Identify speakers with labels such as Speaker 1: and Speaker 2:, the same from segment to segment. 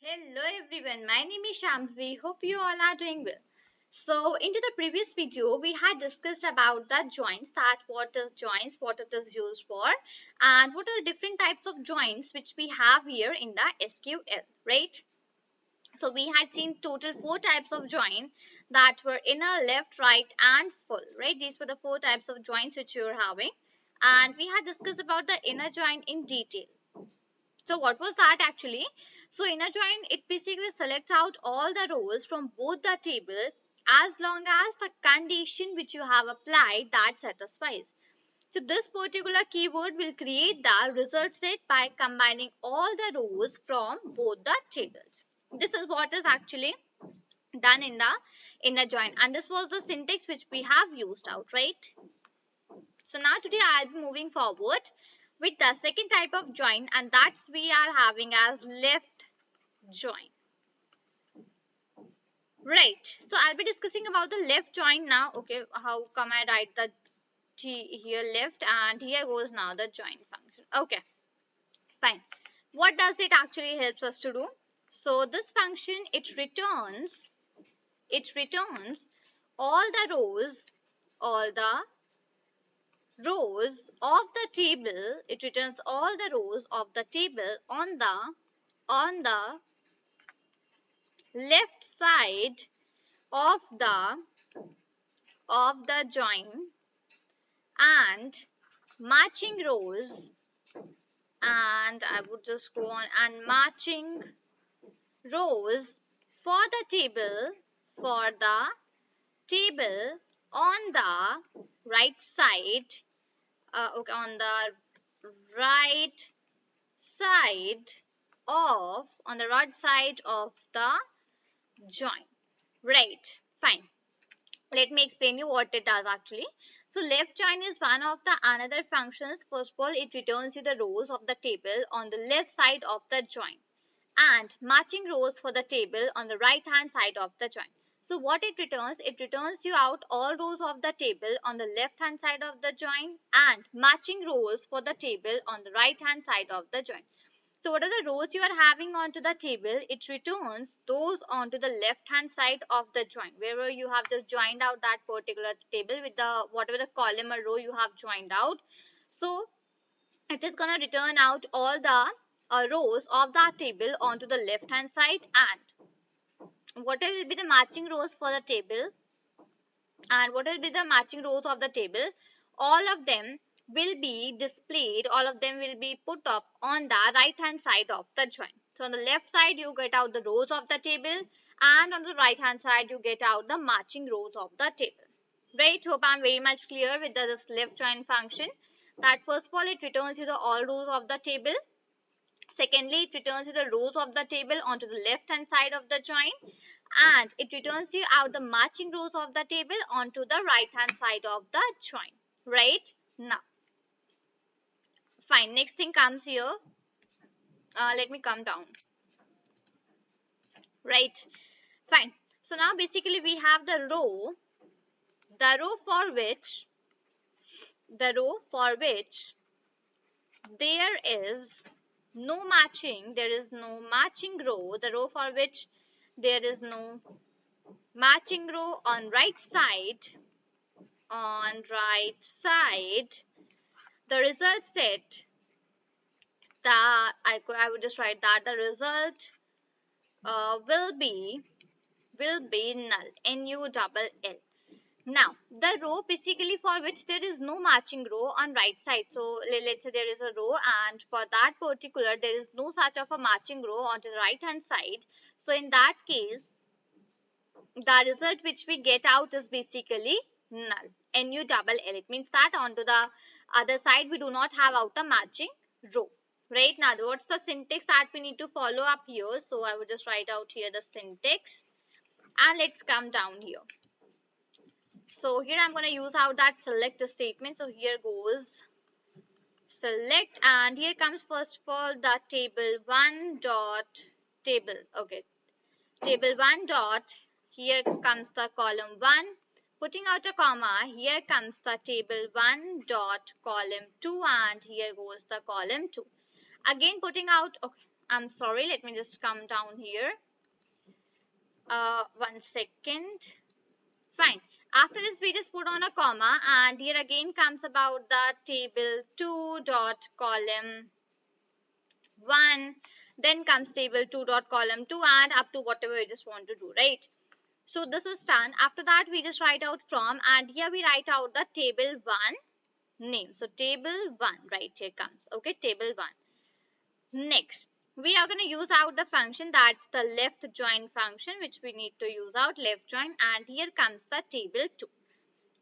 Speaker 1: Hello everyone, my name is Shambhavi. Hope you all are doing well. So, into the previous video, we had discussed about the joints, that what is joints, what it is used for, and what are the different types of joints which we have here in the SQL, right? So, we had seen total four types of join that were inner, left, right, and full, right? These were the four types of joints which we were having, and we had discussed about the inner join in detail. So what was that actually? So inner join, it basically selects out all the rows from both the table as long as the condition which you have applied that satisfies. So this particular keyword will create the result set by combining all the rows from both the tables. This is what is actually done in the inner join, and this was the syntax which we have used out, right? So now today I'll be moving forward with the second type of join, and that's we are having as left join. Right. So I'll be discussing about the left join now. Okay, how come I write the T here left and here goes now the join function. Okay, fine. What does it actually helps us to do? So this function it returns all the rows of the table. It returns all the rows of the table on the left side of the join, and matching rows, and I would just go on, and matching rows for the table on the right side, okay, on the right side of the join. Right, fine. Let me explain you what it does actually. So left join is one of the another functions. First of all, it returns you the rows of the table on the left side of the join, and matching rows for the table on the right hand side of the join. So what it returns you out all rows of the table on the left hand side of the join and matching rows for the table on the right hand side of the join. So what are the rows you are having onto the table? It returns those onto the left hand side of the join. Wherever you have just joined out that particular table with the whatever the column or row you have joined out. So it is going to return out all the rows of that table onto the left hand side, and whatever will be the matching rows for the table and what will be the matching rows of the table, all of them will be displayed, all of them will be put up on the right hand side of the join. So on the left side you get out the rows of the table, and on the right hand side you get out the matching rows of the table. Right, hope I'm very much clear with this left join function, that first of all it returns you the all rows of the table. Secondly, it returns you the rows of the table onto the left hand side of the join, and it returns you out the matching rows of the table onto the right hand side of the join. Right, now fine, next thing comes here. Let me come down. Right, fine. So now basically we have the row for which there is there is no matching row, the row for which there is no matching row on right side, the result set, that I would just write that the result will be null, N-U-double-L. Now the row basically for which there is no matching row on right side, so let's say there is a row and for that particular there is no such of a matching row on the right hand side, so in that case the result which we get out is basically null, N-U-double-L. It means that onto the other side we do not have out a matching row. Right, now what's the syntax that we need to follow up here? So I would just write out here the syntax, and let's come down here. So here I'm going to use out that select statement. So here goes select, and here comes first of all the table1 dot table. Okay, table1 dot, here comes the column 1, putting out a comma, here comes the table1 dot column 2, and here goes the column 2, again putting out, okay, I'm sorry, let me just come down here. 1 second. Fine. After this, we just put on a comma, and here again comes about the table 2 dot column 1. Then comes table 2 dot column 2, and up to whatever we just want to do, right? So this is done. After that, we just write out from, and here we write out the table 1 name. So table 1, right here comes. Okay, table 1. Next, we are going to use out the function, that's the left join function, which we need to use out left join, and here comes the table 2.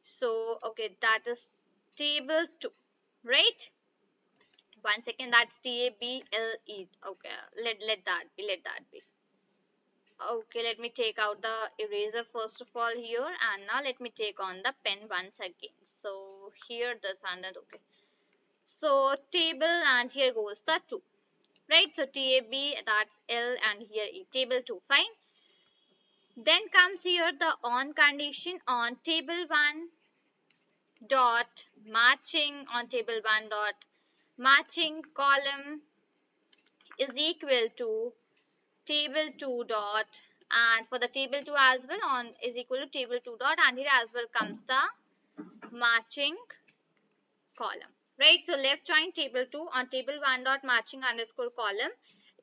Speaker 1: So okay, that is table 2, right? 1 second, that's table. Okay, let that be. Okay, let me take out the eraser first of all here, and now let me take on the pen once again. So here this and that. Okay, so table, and here goes the 2, right? So tab, that's L, and here E, table 2. Fine. Then comes here the on condition on table 1 dot matching, on table 1 dot matching column is equal to table 2 dot, and for the table 2 as well, on is equal to table 2 dot, and here as well comes the matching column, right? So left join table 2 on table 1 dot matching underscore column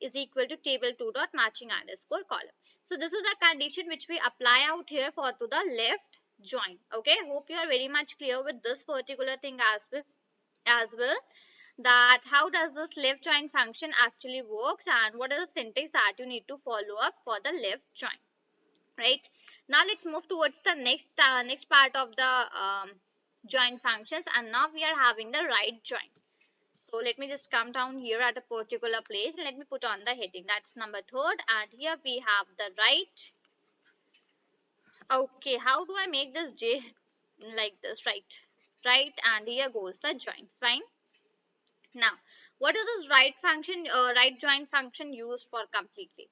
Speaker 1: is equal to table 2 dot matching underscore column. So this is the condition which we apply out here for to the left join. Okay, hope you are very much clear with this particular thing as well, that how does this left join function actually works, and what is the syntax that you need to follow up for the left join, right? Now let's move towards the next part of the join functions, and now we are having the right join. So let me just come down here at a particular place, and let me put on the heading, that's number 3rd, and here we have the right. Okay, how do I make this j like this, right, and here goes the join. Fine. Now what is this right join function used for completely?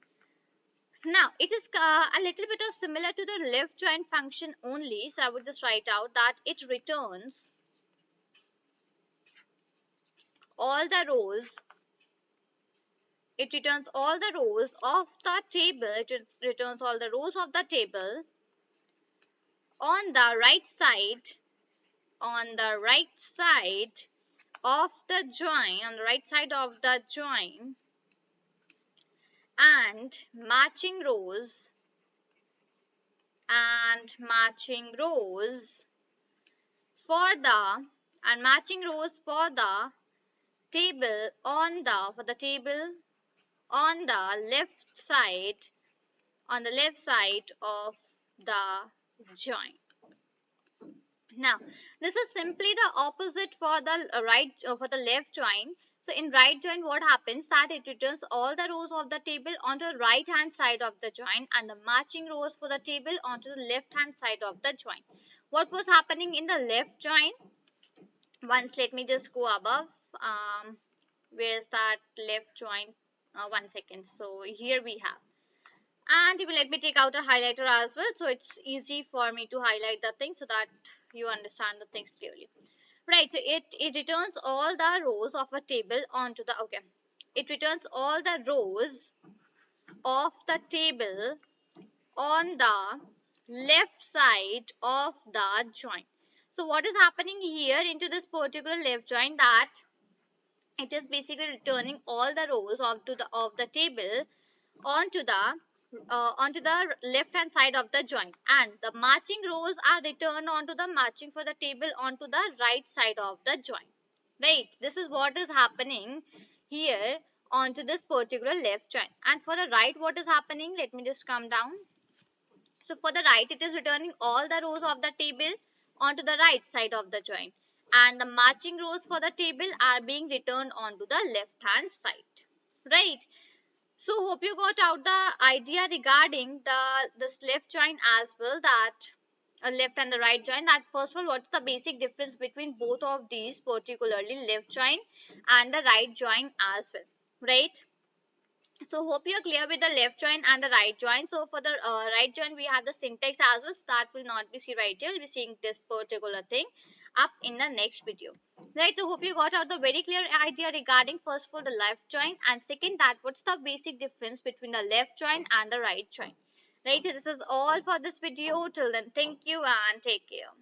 Speaker 1: Now it is a little bit of similar to the left join function only, so I would just write out that it returns all the rows, of the table, returns all the rows of the table on the right side, of the join, on the right side of the join, and matching rows, for the table on the left side of the join. Now this is simply the opposite for the for the left join. So in right join, what happens, that it returns all the rows of the table onto the right hand side of the join, and the matching rows for the table onto the left hand side of the join. What was happening in the left join? Once let me just go above. Where's that left join? 1 second. So here we have, and even let me take out a highlighter as well, so it's easy for me to highlight the thing so that you understand the things clearly, right? So it returns all the rows of a table onto the, okay, it returns all the rows of the table on the left side of the join. So what is happening here into this particular left join, that it is basically returning all the rows of the table onto the left hand side of the join, and the matching rows are returned onto the matching for the table onto the right side of the join, right? This is what is happening here onto this particular left join. And for the right, what is happening, let me just come down. So for the right, it is returning all the rows of the table onto the right side of the join, and the matching rows for the table are being returned onto the left hand side, right? So hope you got out the idea regarding this left join as well, that a left and the right join. That first of all, what's the basic difference between both of these, particularly left join and the right join as well, right? So hope you're clear with the left join and the right join. So for the right join, we have the syntax as well, so that will not be seen right here. We'll be seeing this particular thing. up in the next video. Right, so hope you got out the very clear idea regarding first of all the left join, and second that what's the basic difference between the left join and the right join. Right, so this is all for this video. Till then, thank you and take care.